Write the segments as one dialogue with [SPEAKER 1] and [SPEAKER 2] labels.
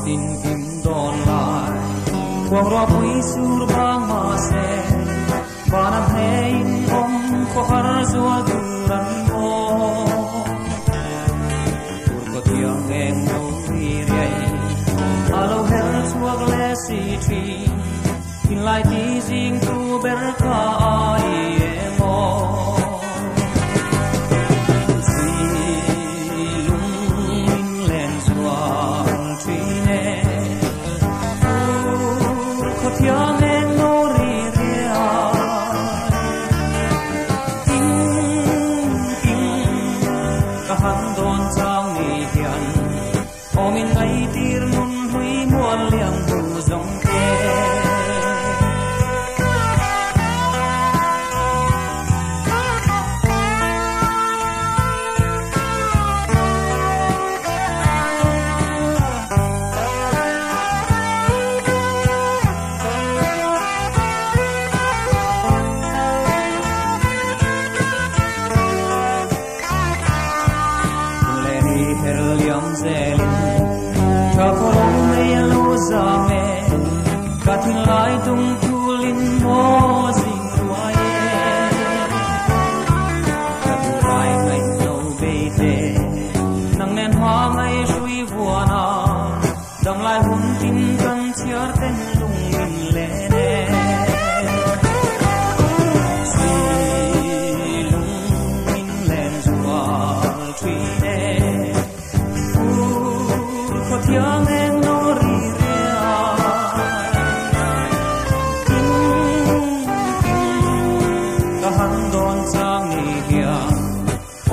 [SPEAKER 1] tin kim đòn lại quang roa bui sur bang ma se bana hein om ko har zual duran mo pur ko tiang eng no ri rei alo her chuak le si tri in lai ti jing tu ber ka ai mo si lung in len chuak tri ne pur ko tiang eng no ri ria ting ting ka han don chang ni hian om in ai tir nun hui mual liang hu zong ke liam zelin ka kolong me lo za me ka tin lai tung tulin mo sing ruai ka tu lai ngai no be te nang nen hoa mai shui vuana dang lai hun tin kan chiar ten lung in le ne si lung in len zua tui ne tiang eng no ri ria ka han don chang ni hia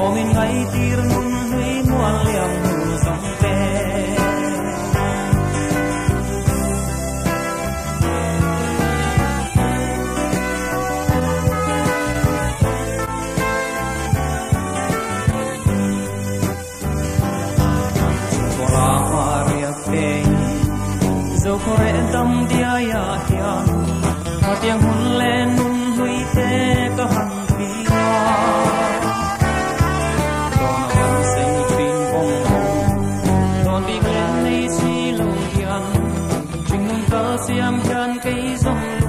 [SPEAKER 1] om in ngai tir nun hui mual liang hu zong te dẫu có rẽ tâm dia ya hian mà tiếng hun lên nun hui te có hằn thủy hoa đòn hằn sinh pin bông hồng đòn đi lên nay si lâu hian trình nun tơ xiêm hian cây rong